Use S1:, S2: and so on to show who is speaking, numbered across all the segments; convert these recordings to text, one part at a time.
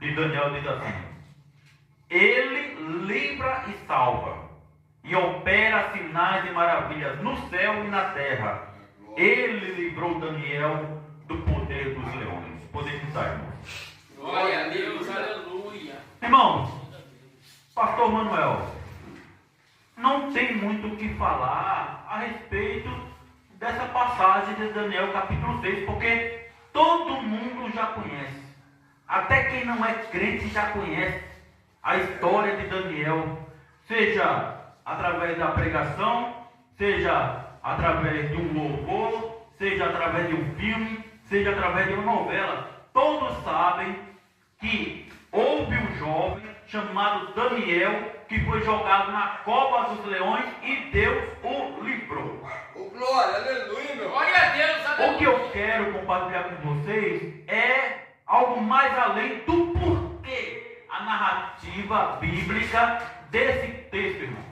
S1: de Daniel diz assim: Ele livra e salva, e opera sinais e maravilhas no céu e na terra. Ele livrou Daniel do poder dos leões. Podem citar, irmãos.
S2: Glória a Deus, aleluia.
S1: Irmãos, pastor Manuel, não tem muito o que falar a respeito dessa passagem de Daniel capítulo 6, porque todo mundo já conhece. Até quem não é crente já conhece a história de Daniel, seja através da pregação, seja através de um louvor, seja através de um filme, seja através de uma novela. Todos sabem que houve um jovem chamado Daniel que foi jogado na cova dos leões e Deus o livrou.
S3: Glória, aleluia, meu.
S2: Glória a Deus, aleluia.
S1: O que eu quero compartilhar com vocês é algo mais além do porquê a narrativa bíblica desse texto, irmão.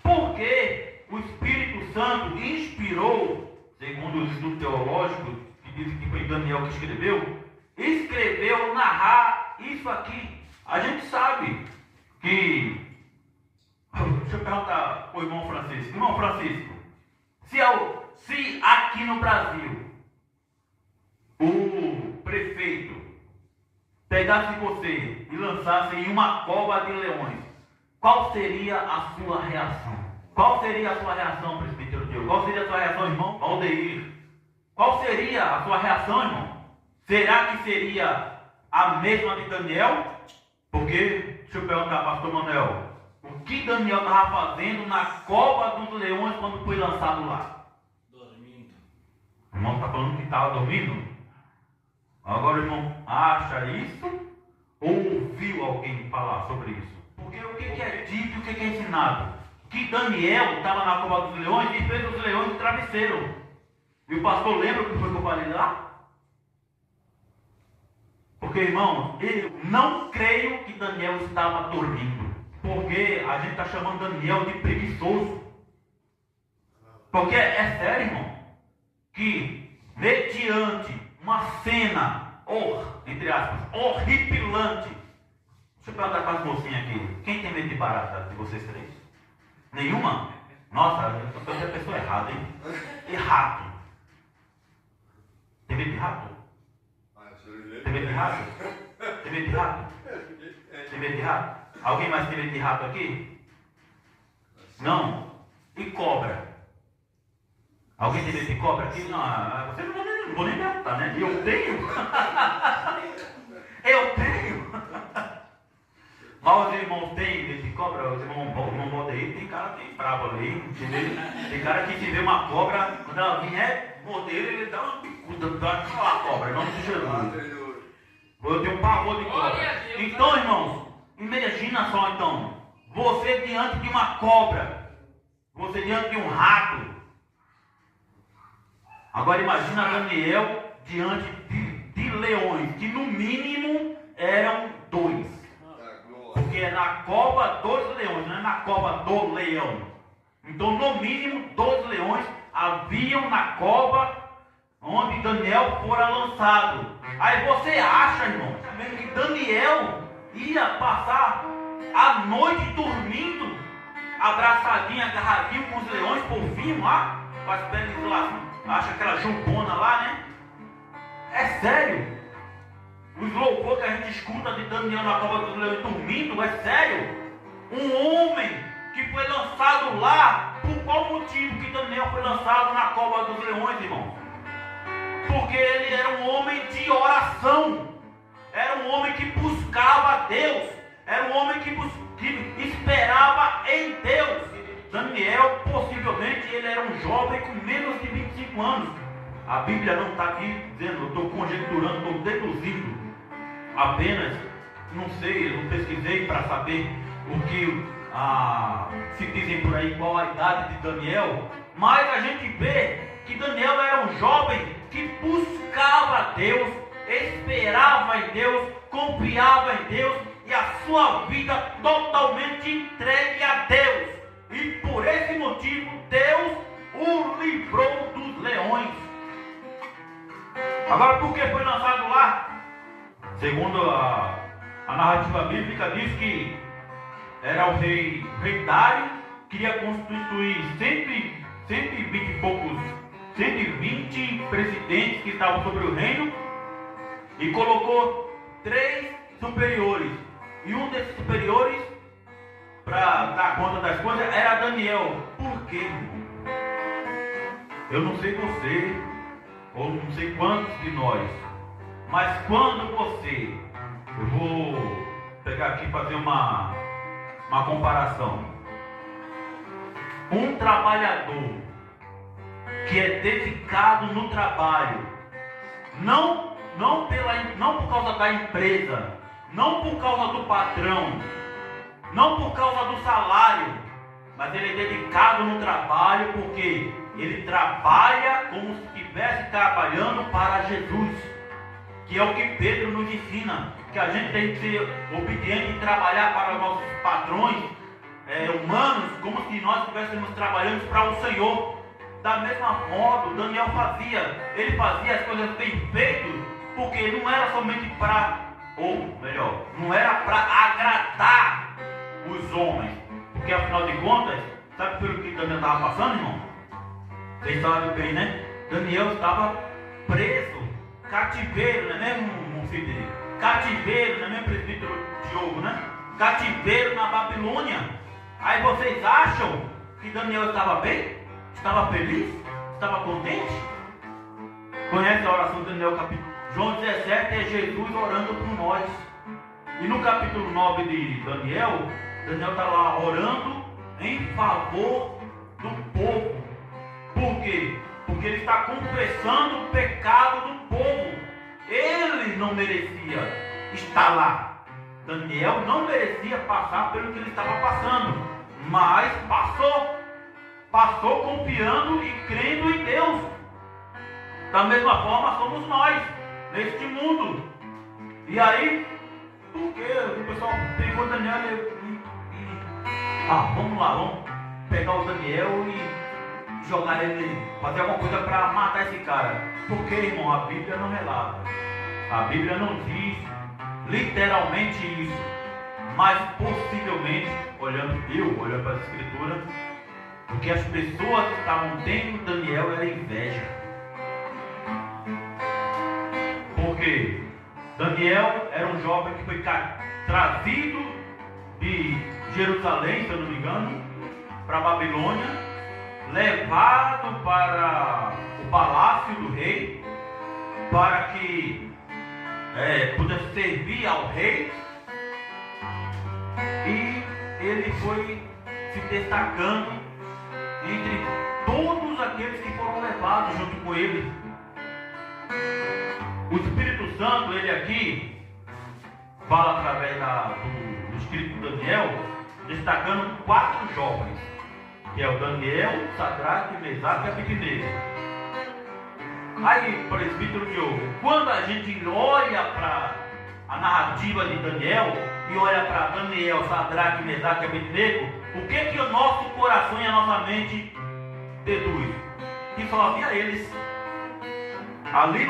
S1: Porque o Espírito Santo inspirou, segundo o Instituto Teológico, que diz que foi Daniel que escreveu narrar isso aqui. A gente sabe que... Deixa eu perguntar para o irmão Francisco. Irmão Francisco, se aqui no Brasil o prefeito pegasse você e lançasse em uma cova de leões, qual seria a sua reação? Qual seria a sua reação, presbítero Deus? Qual seria a sua reação, irmão Valdeir? Qual seria a sua reação, irmão? Será que seria a mesma de Daniel? Porque, deixa eu perguntar, pastor Manuel, o que Daniel estava fazendo na cova dos leões quando foi lançado lá?
S2: Dormindo.
S1: O irmão está falando que estava dormindo? Agora o irmão acha isso? Ou ouviu alguém falar sobre isso? Porque o que é dito e o que é ensinado? Que Daniel estava na cova dos leões e fez os leões de travesseiro. E o pastor lembra o que foi que eu falei lá? Porque, irmão, eu não creio que Daniel estava dormindo. Porque a gente está chamando Daniel de preguiçoso. Porque é sério, irmão, que mediante uma cena, entre aspas, horripilante. Deixa eu perguntar para as mocinhas aqui. Quem tem medo de barata de vocês três? Nenhuma? Nossa, eu sou a pessoa errada, hein? E rato? Tem medo de rato? Tem medo de rato? Tem medo de rato? Tem medo de rato? Alguém mais tem medo de rato aqui? Não? E cobra? Alguém tem medo de cobra aqui? Não, você não vou nem perguntar, né? Eu tenho? Eu tenho? Mas os irmãos têm medo de cobra? Os irmãos vão aí, tem cara que é bravo ali, entendeu? Tem cara que se vê uma cobra, quando ela vier morder, ele dá uma picuda para calar a cobra, em nome de Jesus. Eu tenho um pavor de cobra. Então, irmãos, imagina só então, você diante de uma cobra, você diante de um rato. Agora imagina Daniel diante de leões, que no mínimo eram 2. Porque é na cova dos leões, não é na cova do leão. Então, no mínimo, 2 leões haviam na cova onde Daniel fora lançado. Aí você acha, irmão, que Daniel ia passar a noite dormindo, abraçadinho, agarradinho com os leões, polvinho lá, com as peles lá, acha aquela jambona lá, né? É sério. Os louvores que a gente escuta de Daniel na cova dos leões dormindo, é sério. Um homem que foi lançado lá, por qual motivo que Daniel foi lançado na cova dos leões, irmão? Porque ele era um homem de oração, era um homem que buscava Deus, era um homem que esperava em Deus. Daniel, possivelmente, ele era um jovem com menos de 25 anos. A Bíblia não está aqui dizendo, eu estou conjecturando, estou deduzindo. Apenas, não sei, eu não pesquisei para saber o que se dizem por aí, qual a idade de Daniel. Mas a gente vê que Daniel era um jovem que buscava Deus, esperava em Deus, confiava em Deus e a sua vida totalmente entregue a Deus. E por esse motivo Deus o livrou dos leões. Agora, por que foi lançado lá? Segundo a narrativa bíblica, diz que era o rei Dário, queria constituir 120 e poucos, 120 presidentes que estavam sobre o reino, e colocou 3 superiores. E um desses superiores, para dar conta das coisas, era Daniel. Por quê? Eu não sei você, ou não sei quantos de nós, mas quando você, eu vou pegar aqui e fazer uma comparação. Um trabalhador que é dedicado no trabalho, não por causa da empresa, não por causa do patrão, não por causa do salário, mas ele é dedicado no trabalho porque ele trabalha como se estivesse trabalhando para Jesus, que é o que Pedro nos ensina, que a gente tem que ser obediente e trabalhar para os nossos patrões humanos, como se nós estivéssemos trabalhando para o Senhor. Da mesma modo, Daniel fazia, ele fazia as coisas bem feitas, porque não era somente para, ou melhor, não era para agradar os homens, porque afinal de contas, sabe pelo que Daniel estava passando, irmão? Vocês sabem bem, né? Daniel estava preso, cativeiro, não é mesmo, meu filho? Cativeiro, não é mesmo, presbítero Diogo, né? Cativeiro na Babilônia. Aí vocês acham que Daniel estava bem? Estava feliz? Estava contente? Conhece a oração de Daniel, capítulo João 17, é Jesus orando por nós. E no capítulo 9 de Daniel está lá orando em favor do povo. Por quê? Porque ele está confessando o pecado do povo. Ele não merecia estar lá. Daniel não merecia passar pelo que ele estava passando, mas passou. Passou confiando e crendo em Deus. Da mesma forma somos nós, neste mundo. E aí, por que o pessoal pegou Daniel vamos lá, vamos pegar o Daniel e jogar ele, fazer alguma coisa para matar esse cara. Porque, irmão, a Bíblia não relata. A Bíblia não diz literalmente isso. Mas possivelmente, olhando para as Escrituras, o que as pessoas estavam tendo Daniel era inveja. Porque Daniel era um jovem que foi trazido de Jerusalém, se eu não me engano, para a Babilônia, levado para o palácio do rei, para que pudesse servir ao rei. E ele foi se destacando entre todos aqueles que foram levados junto com ele. O Espírito Santo, ele aqui fala através do escrito de Daniel, destacando 4 jovens, que é o Daniel, Sadraque, Mesaque e Abednego. Aí, presbítero Diogo, quando a gente olha para a narrativa de Daniel e olha para Daniel, Sadraque, Mesaque e Abednego, o que o nosso coração e a nossa mente deduz? Que só havia eles. Ali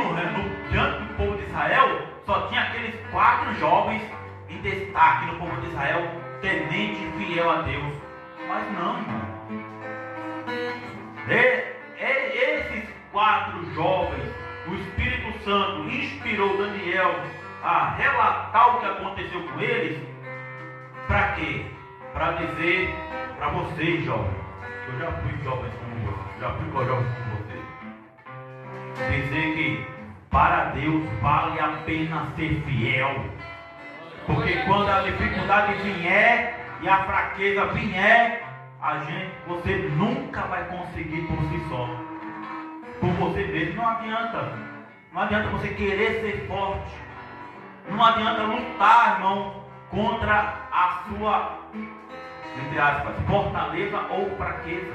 S1: diante do povo de Israel, só tinha aqueles 4 jovens em destaque no povo de Israel, temente e fiel a Deus. Mas não, irmão. Esses 4 jovens, o Espírito Santo inspirou Daniel a relatar o que aconteceu com eles. Para quê? Para dizer para vocês, jovens, eu já fui jovem como vocês, já fui jovem como vocês, dizer que para Deus vale a pena ser fiel, porque quando a dificuldade vier e a fraqueza vier, você nunca vai conseguir por si só, por você mesmo. Não adianta você querer ser forte, não adianta lutar, irmão, contra a sua, entre aspas, fortaleza ou fraqueza.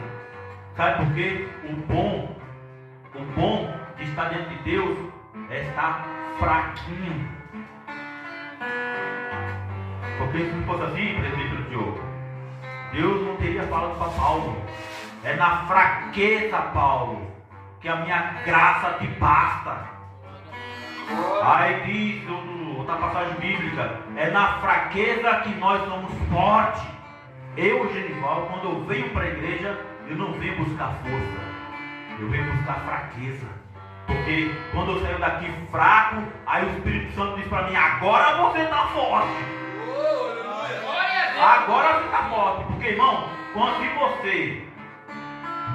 S1: Sabe por quê? O bom de estar diante de Deus é estar fraquinho. Porque se não fosse assim, presbítero Diogo, Deus não teria falado para Paulo: é na fraqueza, Paulo, que a minha graça te basta. Aí diz outra passagem bíblica. É na fraqueza que nós somos fortes. Eu, Genival, quando eu venho para a igreja, eu não venho buscar força, eu venho buscar fraqueza. Porque quando eu saio daqui fraco, aí o Espírito Santo diz para mim: agora você está forte. Agora você está forte. Porque, irmão, quando se você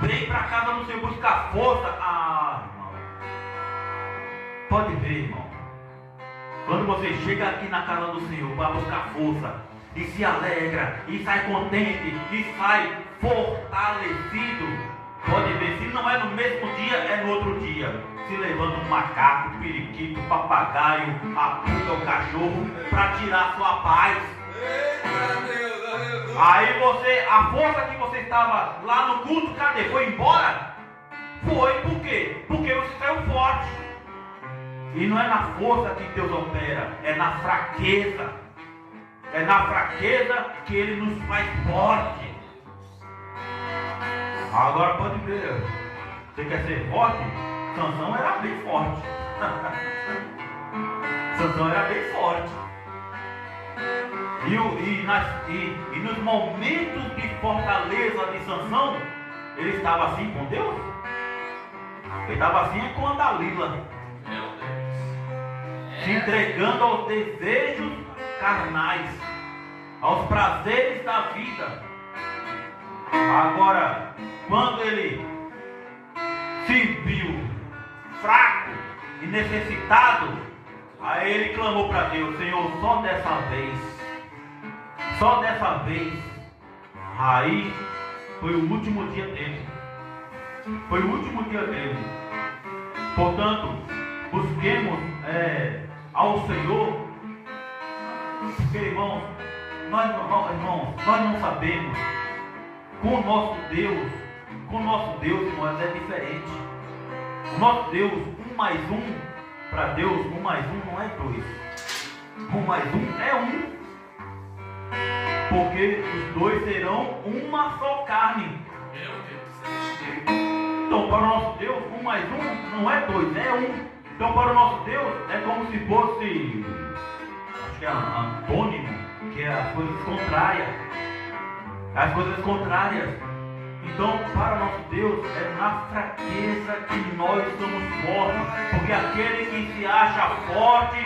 S1: vem para casa do Senhor buscar força, irmão, pode ver, irmão, quando você chega aqui na casa do Senhor para buscar força, e se alegra, e sai contente, e sai fortalecido, pode ver, se não é no mesmo dia, é no outro dia. Se levanta um macaco, um periquito, um papagaio, a puta, o cachorro, para tirar sua paz. Aí você, a força que você estava lá no culto, cadê? Foi embora? Foi por quê? Porque você saiu forte. E não é na força que Deus opera, é na fraqueza. É na fraqueza que Ele nos faz forte. Agora pode ver, você quer ser forte? Sansão era bem forte. Sansão era bem forte. E nos momentos de fortaleza de Sansão, ele estava assim com Deus? Ele estava assim com a Dalila, se entregando aos desejos carnais, aos prazeres da vida. Agora, quando ele se viu fraco e necessitado, aí ele clamou para Deus: Senhor, só dessa vez. Aí foi o último dia dele. Portanto, busquemos ao Senhor, porque, irmãos, nós não sabemos. Com o nosso Deus, irmãos, é diferente. O nosso Deus, 1 mais 1, para Deus, 1 mais 1 não é 2. 1 mais 1 é 1. Porque os dois serão uma só carne. Então, para o nosso Deus, 1 mais 1 não é 2, é 1. Então, para o nosso Deus, é como se fosse, acho que é antônimo, que é as coisas contrárias. As coisas contrárias. Então, para o nosso Deus, é na fraqueza que nós somos fortes. Porque aquele que se acha forte,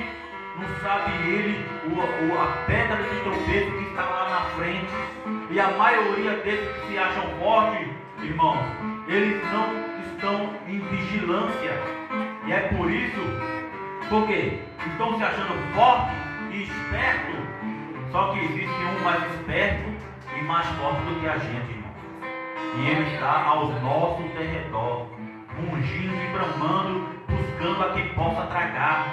S1: não sabe ele a pedra de tropeço que está lá na frente. E a maioria desses que se acham fortes, irmãos, eles não estão em vigilância. E é por isso, porque estão se achando fortes e espertos. Só que existe um mais esperto e mais forte do que a gente, irmão. E ele está aos nossos derredor, ungindo e bramando, buscando a quem possa tragar.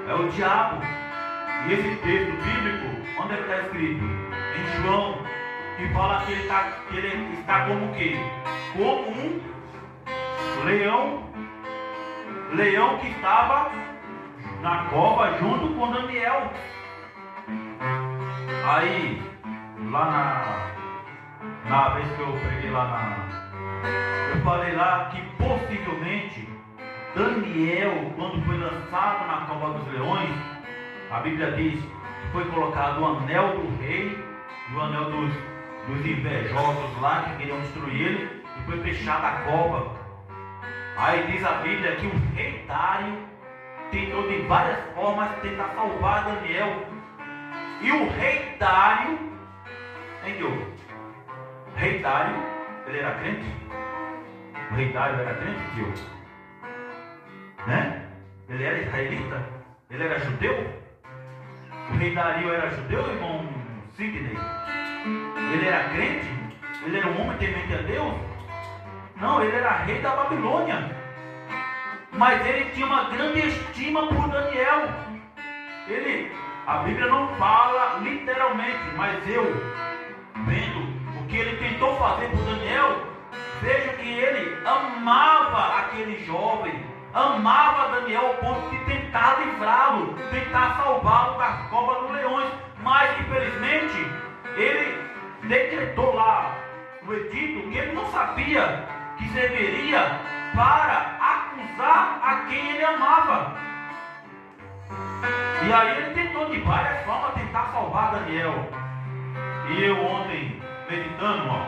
S1: É o diabo. E esse texto bíblico, onde ele está escrito? Em João, que fala que ele está como o quê? Como um leão que estava na cova junto com Daniel. Aí, lá na vez que eu preguei eu falei lá que possivelmente Daniel, quando foi lançado na cova dos leões, a Bíblia diz que foi colocado o anel do rei e o anel dos invejosos lá que queriam destruir ele, e foi fechada a cova. Aí diz a Bíblia que o rei Dário tentou de várias formas tentar salvar Daniel. E o rei Dário, entendeu? O rei Dário, ele era crente? O rei Dário era crente, tio? Né? Ele era israelita? Ele era judeu? O rei Dario era judeu, irmão Sidney? Ele era crente? Ele era um homem temente a Deus? Não, ele era rei da Babilônia. Mas ele tinha uma grande estima por Daniel. A Bíblia não fala literalmente, mas eu, vendo o que ele tentou fazer por Daniel, vejo que ele amava aquele jovem, amava Daniel ao ponto de tentar livrá-lo, tentar salvá-lo da cova dos leões. Mas infelizmente ele decretou lá no edito que ele não sabia que serviria para acusar a quem ele amava. E aí ele tentou de várias formas tentar salvar Daniel. E eu ontem, meditando, ó,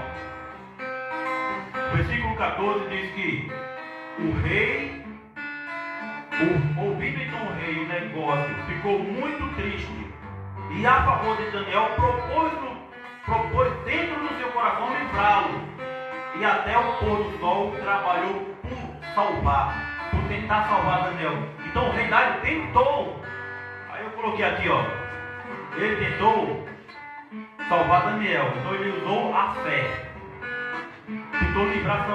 S1: o versículo 14 diz que o rei, ouvindo então o rei o negócio, ficou muito triste. E a favor de Daniel propôs dentro do seu coração livrá-lo. E até o pôr do sol trabalhou por salvar, por tentar salvar Daniel. Então o rei Dário tentou. Aí eu coloquei aqui, ó. Ele tentou salvar Daniel. Então ele usou a fé. Tentou livrar,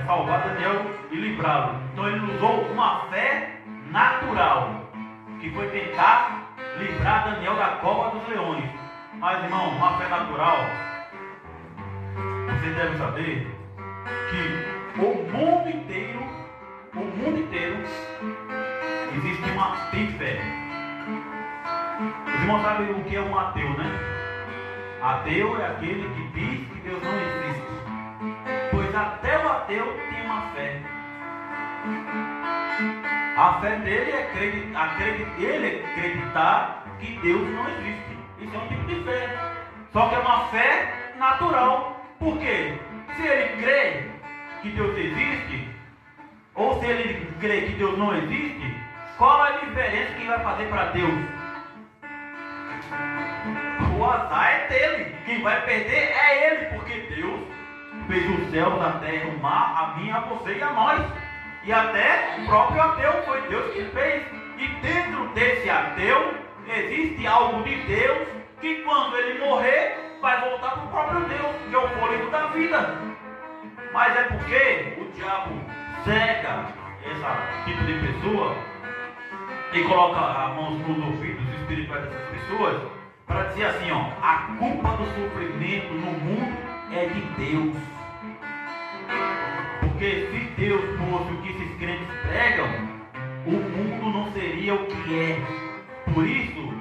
S1: salvar Daniel e livrá-lo. Então ele usou uma fé natural, que foi tentar livrar Daniel da cova dos leões. Mas irmão, uma fé natural, vocês devem saber que o mundo inteiro tem fé. Os irmãos sabem o que é um ateu, né? Ateu é aquele que diz que Deus não existe. Pois até o ateu tem uma fé. A fé dele é acreditar que Deus não existe. Isso é um tipo de fé. Só que é uma fé natural. Por quê? Se ele crê que Deus existe, ou se ele crê que Deus não existe, qual é a diferença que vai fazer para Deus? O azar é dele. Quem vai perder é ele, porque Deus fez os céus, a terra, o mar, a mim, a você e a nós. E até o próprio ateu foi Deus que fez. E dentro desse ateu existe algo de Deus que quando ele morrer vai voltar para o próprio Deus, que é o fôlego da vida. Mas é porque o diabo cega esse tipo de pessoa e coloca a mão nos ouvidos espirituais dessas pessoas para dizer assim, ó, a culpa do sofrimento no mundo é de Deus. Porque se Deus fosse o que esses crentes pregam, o mundo não seria o que é. Por isso,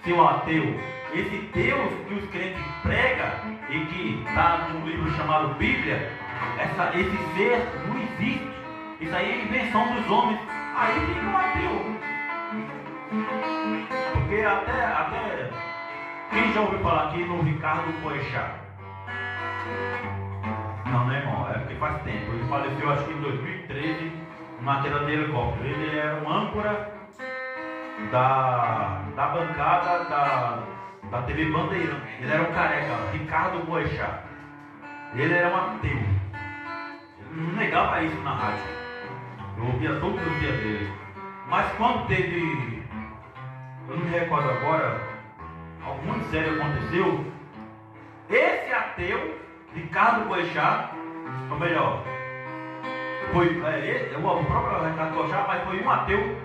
S1: seu ateu, esse Deus que os crentes pregam e que está no livro chamado Bíblia, esse ser não existe. Isso aí é invenção dos homens. Aí fica um ateu. Porque até quem já ouviu falar aqui no Ricardo Boechat? Não, né, irmão? É porque faz tempo. Ele faleceu, acho que em 2013, numa queda de helicóptero. Ele era um âncora da bancada da TV Bandeira. Ele era um careca, Ricardo Boechat. Ele era um ateu. Ele não negava isso na rádio. Eu ouvia todos os dias dele. Mas quando teve, eu não me recordo agora, algo muito sério aconteceu. Esse ateu, Ricardo Boechat, ou melhor, foi o próprio Ricardo Boechat, mas foi um ateu,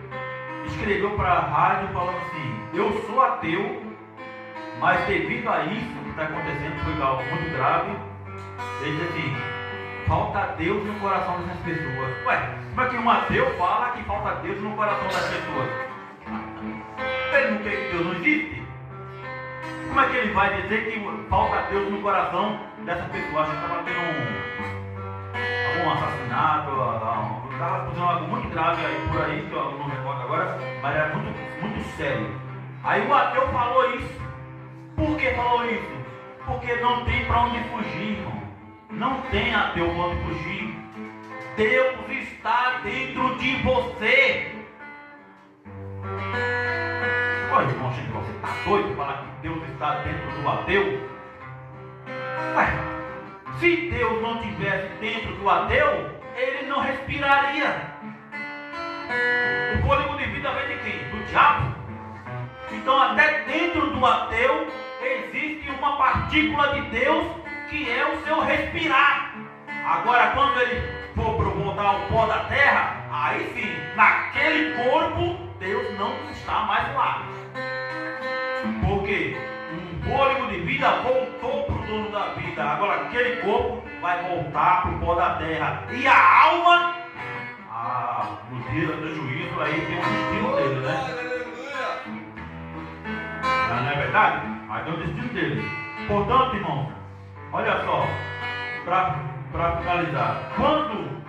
S1: escreveu para a rádio falando assim: eu sou ateu, mas devido a isso que está acontecendo, foi algo muito grave. Ele diz assim: falta Deus no coração dessas pessoas. Ué, como é que um ateu fala que falta Deus no coração das pessoas? Ele não quer que Deus não existe? Como é que ele vai dizer que falta Deus no coração dessa pessoa? Acho que estava tendo algum assassinato, estava fazendo algo muito grave aí por aí, que eu não recordo agora, mas era muito sério. Aí o ateu falou isso. Por que falou isso? Porque não tem para onde fugir, irmão. Não tem ateu para onde fugir. Deus está dentro de você. Olha, irmão, você está doido de falar que Deus está dentro do ateu? Ué, se Deus não estivesse dentro do ateu, ele não respiraria. O fôlego de vida vem de quem? Do diabo. Então até dentro do ateu existe uma partícula de Deus que é o seu respirar. Agora quando ele for voltar ao pó da terra, aí sim, naquele corpo Deus não está mais lá. Porque um fôlego de vida voltou para o dono da vida. Agora aquele corpo vai voltar para o pó da terra. E a alma, no dia do juízo aí tem um destino dele, né? Não é verdade? Mas tem o destino dele. Portanto, irmão, olha só, para finalizar, quando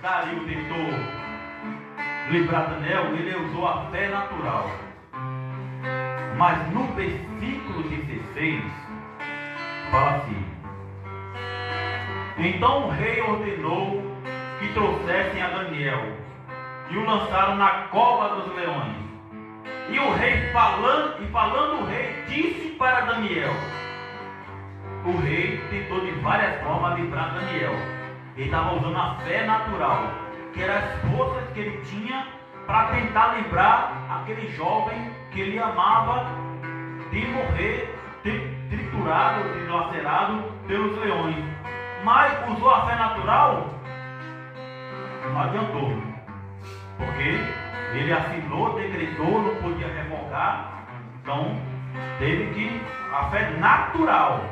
S1: Dario tentou livrar Daniel, ele usou a fé natural. Mas no versículo 16, fala assim: então o rei ordenou que trouxessem a Daniel e o lançaram na cova dos leões. E o rei falando o rei disse para Daniel. O rei tentou de várias formas livrar Daniel. Ele estava usando a fé natural, que eram as forças que ele tinha para tentar livrar aquele jovem que ele amava de morrer triturado, dilacerado pelos leões. Mas usou a fé natural, não adiantou, porque ele assinou, decretou, não podia revogar. Então teve que, a fé natural.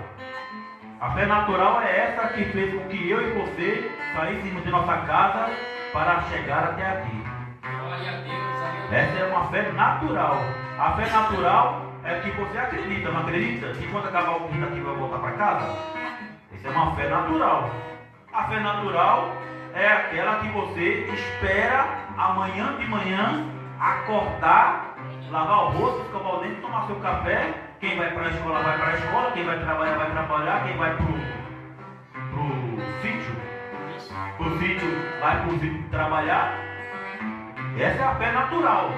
S1: A fé natural é essa que fez com que eu e você saíssemos de nossa casa para chegar até aqui.
S2: Glória a Deus,
S1: Essa é uma fé natural. A fé natural é que você acredita, não acredita? Que quando acabar o vida aqui vai voltar para casa? Essa é uma fé natural. A fé natural é aquela que você espera amanhã de manhã acordar, lavar o rosto, escovar o dente, tomar seu café. Quem vai para a escola vai para a escola, quem vai trabalhar, quem vai pro sítio vai pro sítio trabalhar. Essa é a fé natural.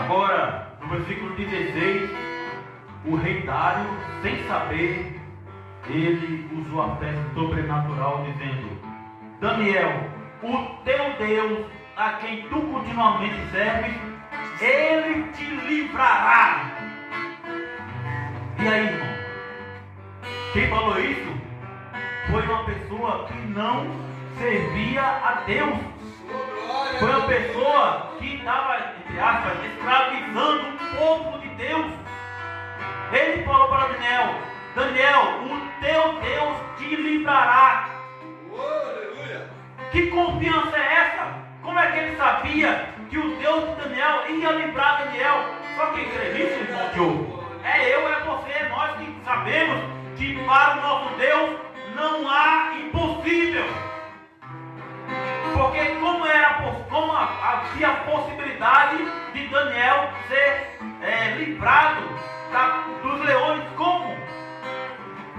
S1: Agora, no versículo 16, o rei Dário, sem saber, ele usou a fé sobrenatural, dizendo: Daniel, o teu Deus, a quem tu continuamente serves, ele te livrará. E aí, irmão? Quem falou isso foi uma pessoa que não servia a Deus. Foi uma pessoa que estava, entre aspas, escravizando o povo de Deus. Ele falou para Daniel: Daniel, o teu Deus te livrará.
S3: Aleluia.
S1: Que confiança é essa? Como é que ele sabia que o Deus de Daniel ia livrar Daniel? Só quem crê nisso, irmão Diogo, é eu, é você, é nós que sabemos que para o nosso Deus não há impossível. Porque como havia a possibilidade de Daniel ser livrado dos leões, como?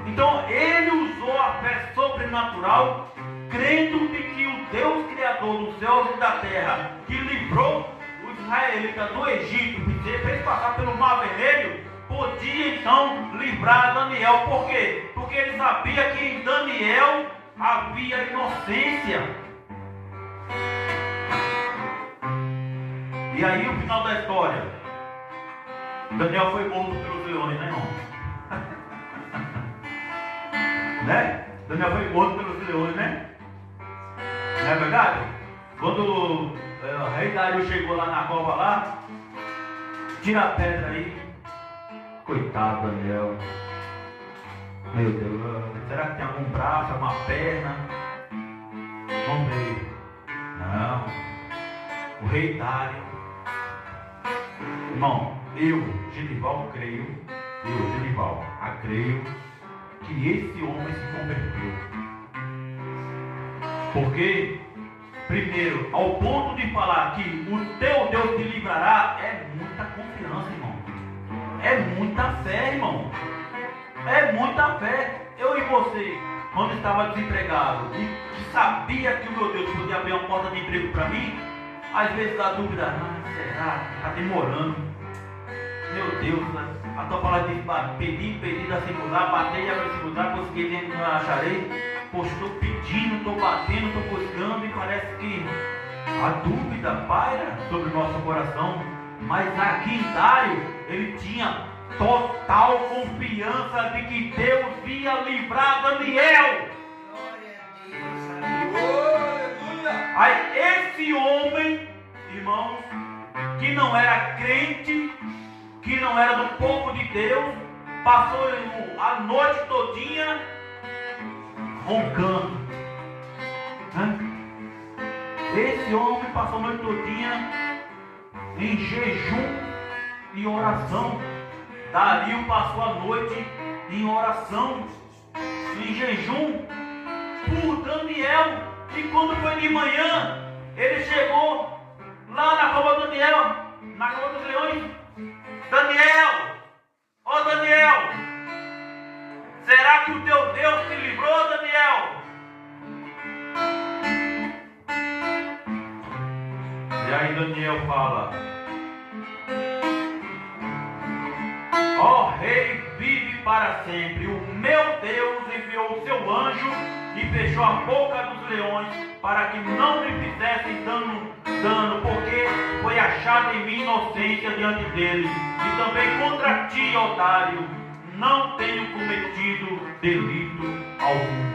S1: Então ele usou a fé sobrenatural, crendo de que o Deus Criador dos céus e da terra, que livrou os israelitas do Egito, que fez passar pelo Mar Vermelho, podia então livrar Daniel. Por quê? Porque ele sabia que em Daniel havia inocência. E aí o final da história: Daniel foi morto pelos leões, né, irmão? Né? Daniel foi morto pelos leões, né? Não é verdade? Quando o rei Dário chegou lá na cova lá, tira a pedra aí. Coitado Daniel. Meu Deus, será que tem algum braço, alguma perna? Não veio. Não. O rei Dário. Irmão, eu, Genival, creio que esse homem se converteu. Porque, primeiro, ao ponto de falar que o teu Deus te livrará, é muita confiança, irmão. É muita fé, irmão. É muita fé. Eu e você, quando estava desempregado e sabia que o meu Deus podia abrir uma porta de emprego para mim, às vezes dá dúvida: será? Está demorando. Meu Deus, a tua palavra diz: pedir, dá se mudar, bater e abrir se mudar, consegui, não acharei. Pois estou pedindo, estou batendo, estou buscando, e parece que a dúvida paira sobre o nosso coração. Mas aqui em Dário, ele tinha total confiança de que Deus ia livrar Daniel. Aí esse homem, irmãos, que não era crente, que não era do povo de Deus, passou a noite todinha roncando. Esse homem passou a noite todinha em jejum e oração. Dario passou a noite em oração, em jejum, por Daniel. E quando foi de manhã, ele chegou lá na cova do Daniel, na cova dos leões. Daniel, ó Daniel, será que o teu Deus te livrou, Daniel? E aí Daniel fala: ó rei, vive para sempre. O meu Deus enviou o seu anjo e fechou a boca dos leões para que não me fizessem dano, porque foi achada em mim inocência diante dele. E também contra ti, ó Dário, não tenho cometido delito algum.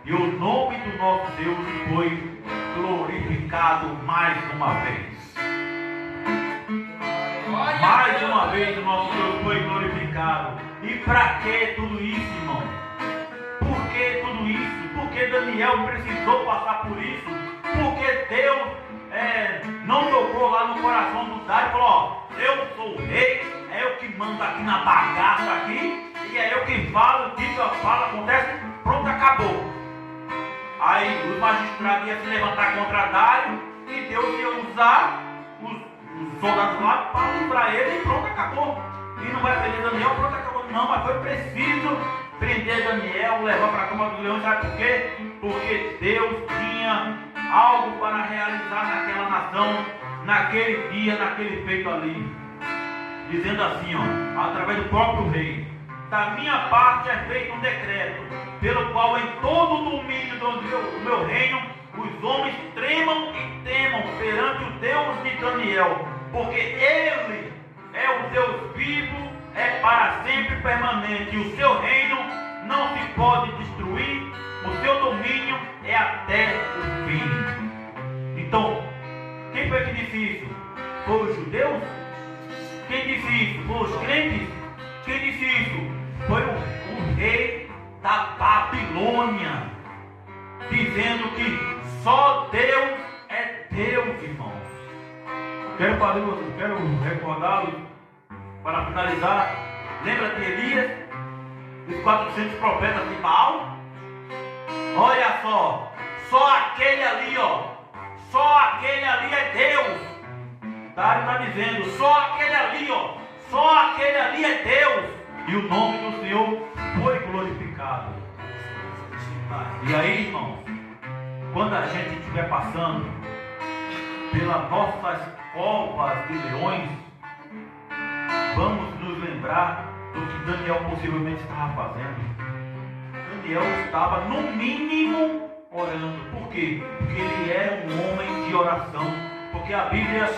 S1: E o nome do nosso Deus foi glorificado mais uma vez. Mais uma vez o nosso Deus foi glorificado. E para que tudo isso, irmão? Por que tudo isso? Porque Daniel precisou passar por isso? Porque Deus não tocou lá no coração do Dário e falou: ó, eu sou o rei, é eu que mando aqui na bagaça aqui, e é eu que falo, digo, eu falo, acontece, pronto, acabou. Aí os magistrados iam se levantar contra Dário e Deus ia usar os soldados lá para livrar ele e pronto, acabou. E não vai prender Daniel, pronto, acabou. Não, mas foi preciso prender Daniel, levar para a cama dos leões, sabe por quê? Porque Deus tinha algo para realizar naquela nação, naquele dia, naquele feito ali. Dizendo assim, ó, através do próprio rei: da minha parte é feito um decreto, pelo qual em todo o domínio do meu reino os homens tremam e temam perante o Deus de Daniel, porque ele é o Deus vivo, é para sempre permanente, e o seu reino não se pode destruir, o seu domínio é até o fim. Então, quem foi que disse isso? Foi os judeus? Quem disse isso? Foi os crentes? Quem disse isso? Foi o rei da Babilônia, dizendo que só Deus é Deus, irmãos. Quero recordá-los para finalizar. Lembra de Elias? Os 400 profetas de Baal? Olha só aquele ali, ó, só aquele ali é Deus. Dário está dizendo: só aquele ali, ó, só aquele ali é Deus. E o nome do Senhor foi glorificado. E aí, irmãos, quando a gente estiver passando pelas nossas covas de leões, vamos nos lembrar do que Daniel possivelmente estava fazendo. Daniel estava, no mínimo, orando. Por quê? Porque ele era um homem de oração. Porque a Bíblia,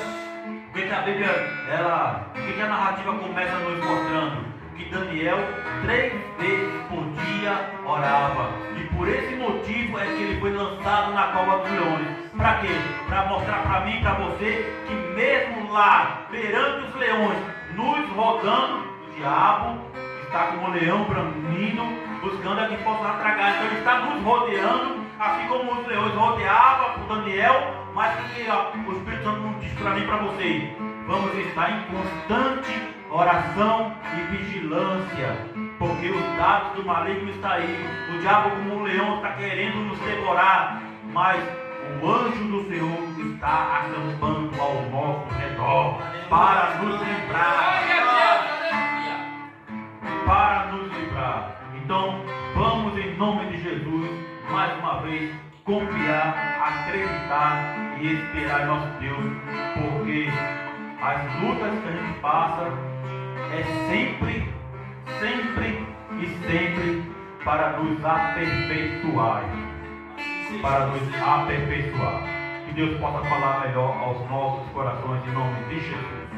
S1: a narrativa começa nos mostrando que Daniel 3 vezes por dia orava. E por esse motivo é que ele foi lançado na cova dos leões. Para quê? Para mostrar para mim e para você que mesmo lá, perante os leões, nos rodando, o diabo está como um leão bramindo, buscando a quem possa tragar. Então ele está nos rodeando, assim como os leões rodeavam por Daniel. Mas que o Espírito Santo não diz para mim e para você: vamos estar em constante oração e vigilância, porque os dados do maligno estão aí. O diabo, como um leão, está querendo nos devorar, mas o anjo do Senhor está acampando ao nosso redor para nos livrar. Para nos livrar. Então, vamos, em nome de Jesus, mais uma vez, confiar, acreditar e esperar em nosso Deus, porque as lutas que a gente passa é sempre e sempre para nos aperfeiçoar. Para nos aperfeiçoar. Que Deus possa falar melhor aos nossos corações em nome de Jesus.